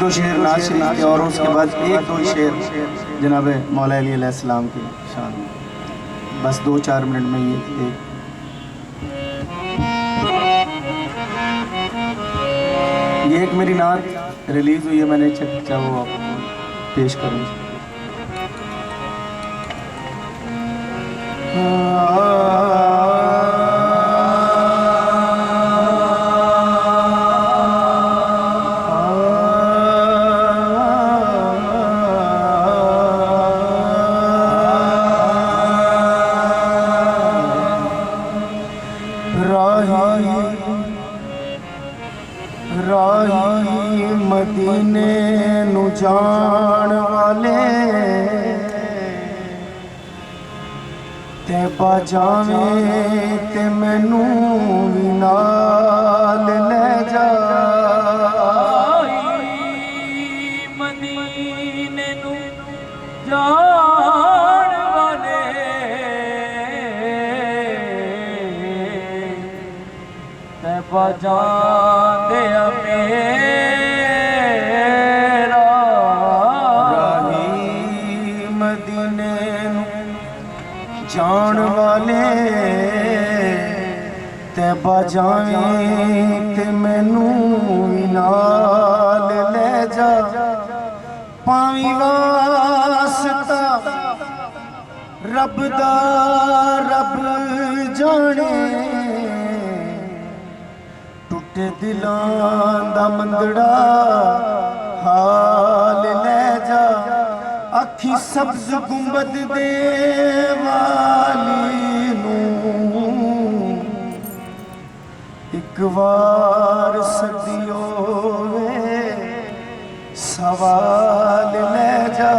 दो शेर नाज शरीफ के और उसके बाद एक दो शेर जनाब मौला अली अलैहिस्सलाम की शान, बस 2-4 मिनट में ये एक मेरी नात रिलीज़ हुई है, मैंने चाहा वो आपको पेश करूँ। राही मदीने नू जान वाले ते बाजावे ते मैनू भी नाल ले जा। मदीने नू जान वाले ते बाजांदे मेरा राही मदीने नू जान वाले ते बाजावे ते मैनू भी नाल ले जा। पावी वास्ता रब दा रब जाने, टुटे दिलां दा मंदड़ा हाल ले जा। अखी सब्ज गुंबद दे वाली नू एक बार सदियो वे सवाल ले जा।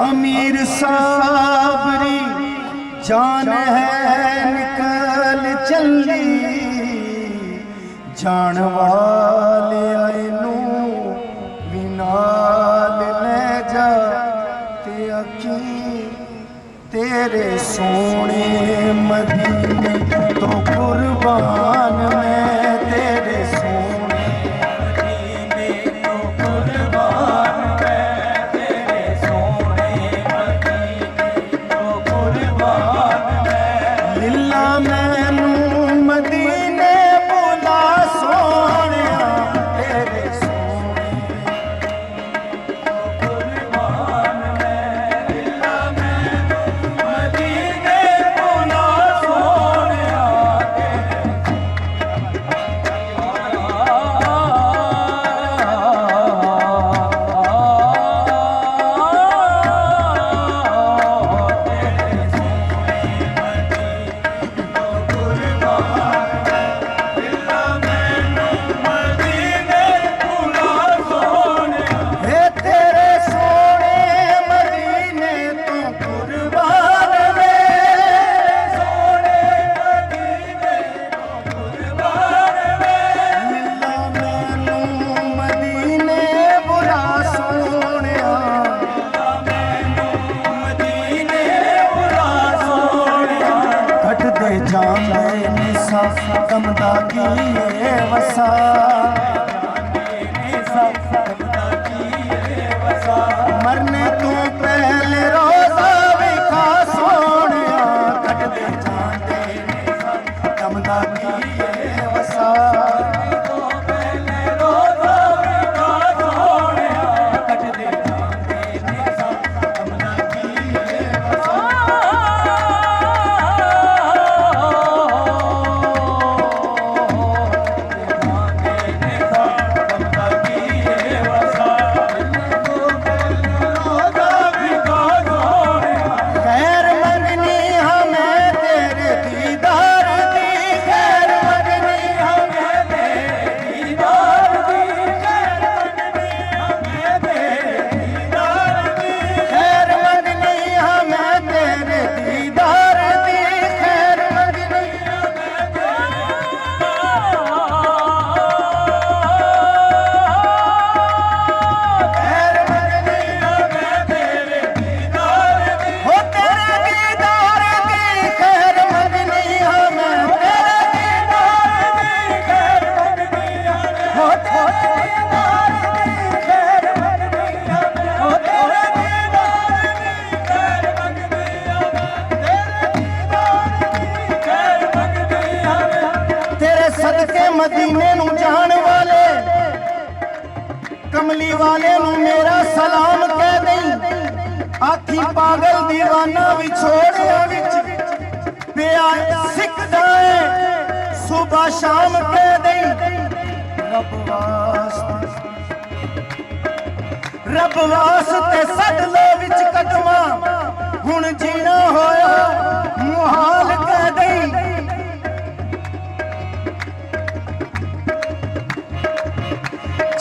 अमीर साबरी जान है निकल चली, जान वाले आइनू भी नाल ले जा। ते अखी तेरे सोने मदीने तो कुर्बान मैं, तेरे सोने मदीने तो कुर्बान मैं, तेरे सोने मदीने तो कुर्बान मैं। लिल्ला मैनू मदीने बुला सोनिया, तेरे सोने तो कुर्बान मैं। लिल्ला मैनू मदीने बुला सोनिया, हे तेरे सोने मदीने तो कुर्बान वे। सोने मदीने तो कुर्बान मैं। लिल्ला मैनू मदीने बुला सोनिया, मदीने बुला सोनिया। कट दे जाने निसा कमदा की वसा। मरने तू पहले रोजा विखा सोनिया, कट दे जाने निसा कमदा की वसा। मदीने नू जान वाले कमली वाले नू मेरा सलाम कह दई। आखी पागल दीवाना विछोड़िया विच पिया सिकदा है सुबह शाम कह दई। रब वास्ते सद लो विच कदमा हुण जीना होया मुहाल कह दई।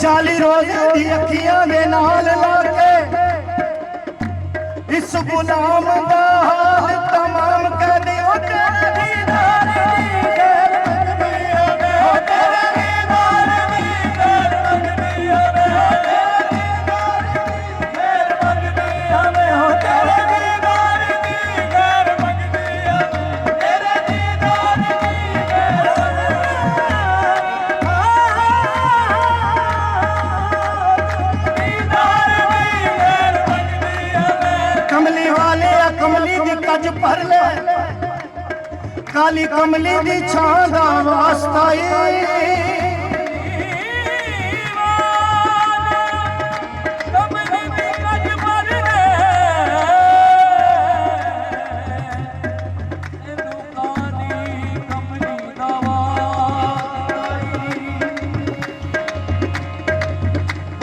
चाली रोज़े दी अखियां दे नाल लाके इस गुलाम दा हाल तमाम कह दे। ओ तेरे दीदार दी गैर मंगदी हमें, ओ तेरे दीदार दी गैर मंगदी हमें, ओ तेरे दीदार दी गैर मंगदी हमें, तेरे दीदार दी गैर मंगदी। कमली वाले कमली दी कज भर ले काली कमली दी छां दा वास्ता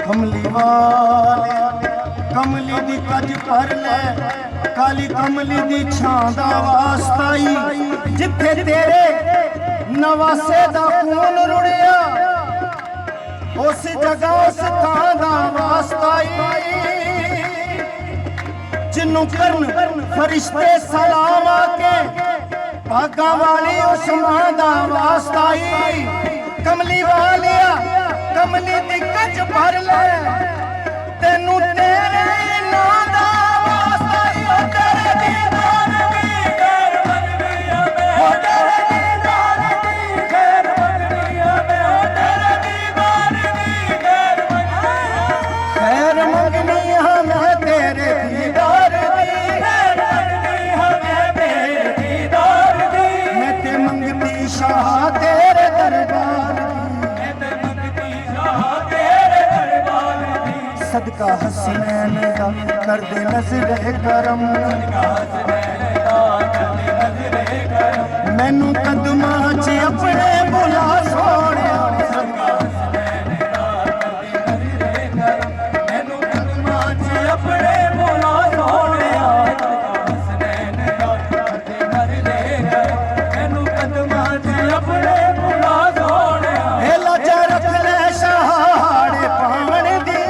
कमली वाले कमली दी कज भर ले काली कमली दी छां दा वास्ता जिथे तेरे नवासे दा खून रुड़िया उस जगह उस थां दा वास्ता जिन्नू करन फरिश्ते सलाम आके भागा वाली उस मां दा वास्ता। कमली वालिया कमली दी कज भर ले तेनू तेरे नां दा वास्ता। ओ तेरे दीदार दी गैर मंगदी हमें, ओ तेरे दीदार दी गैर मंगदी हमें, ओ तेरे दीदार दी गैर मंगदी हमें, तेरे दीदार दी गैर मंगदी हमें, तेरे दीदार दी। मैं ते मंगती शाह तेरे दरबार सदका हसीनैन दा कर दे नज़रे करम, मैनू कदमां च अपने बुला सोहणिया। मैनू कदमां च अपने बुला सोहणिया, मैनू कदमां च अपने बुला सोहणिया। ए लाजा रख ले शहाड़े पावन दिया,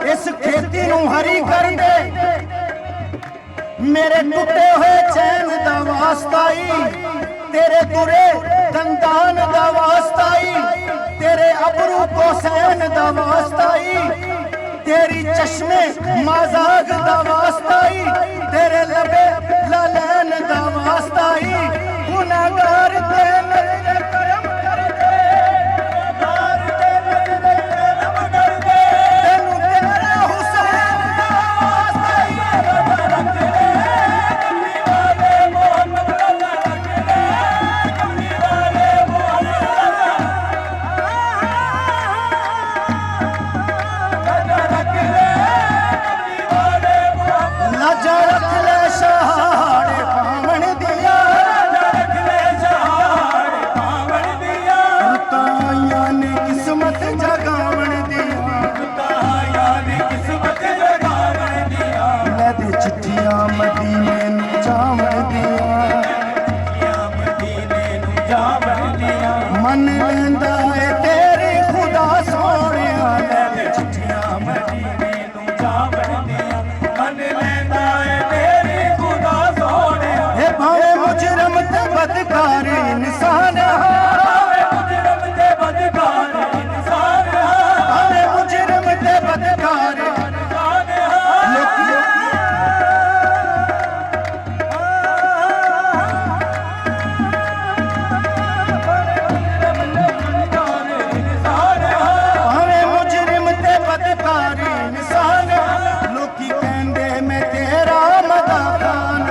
इस खेती नू हरी कर दे मेरे टुटे हुए चैन दा वास्ता तेरे तुरे दंदान दा वास्ता तेरे अबरू को सैन दा वास्ता तेरी चश्मे माजाग दा वास्ता तेरे लबे ललैन दा वास्ता गुनाहगार ते नजर करम कर दे, तेनू तेरा हुसैन दा वास्ता लाजा रख ले शहाड़े पावन दिया, लाजा रख ले ਜਾਵਣਦੀਆਂ ਮੰਨ ਲੈਂਦਾ ਏ ਤੇਰੀ ਖੁਦਾ ਸੋਹਣਿਆ ਲੈ ਚਿੱਠੀਆਂ ਮਦੀਨੇ ਨੂੰ ਜਾਵਣਦੀਆਂ ਮੰਨ ਲੈਂਦਾ ਏ ਤੇਰੀ ਖੁਦਾ ਸੋਹਣਿਆ ਇਹ ਭਾਵੇਂ ਮੁਜਰਮ ਤੇ ਬਦਕਾਰ ਇਨਸਾਨ ਭਾਵੇਂ ਮੁਜਰਮ ਤੇ ਬਦਕਾਰ ਇਨਸਾਨ ਭਾਵੇਂ ਮੁਜਰਮ ਤੇ ਬਦਕਾਰ ਭਾਵੇਂ ਮੁਜਰਮ ਤੇ ਬਦਕਾਰ ਇਨਸਾਨ ਲੋਕੀ ਕਹਿੰਦੇ ਮੈਂ ਤੇਰਾ ਮਦਾਖਾਨ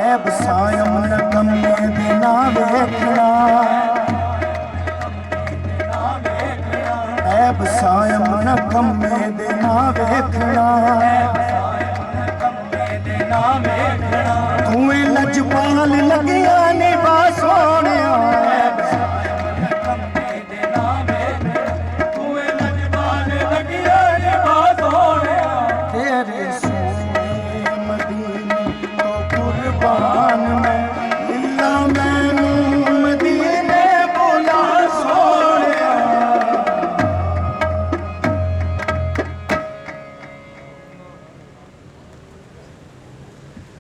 ਐਬ ਸਾਇਮ ਨਕਮੇ ਦੇ ਨਾ ਵੇਖਣਾ ਐਬ ਸਾਇਮ ਨਕਮੇ ਦੇ ਨਾ ਵੇਖਣਾ ਤੂੰ ਲਜਪਾਲ ਲੱਗਿਆ ਨੀ ਬਾ ਸੋਹਣਿਆ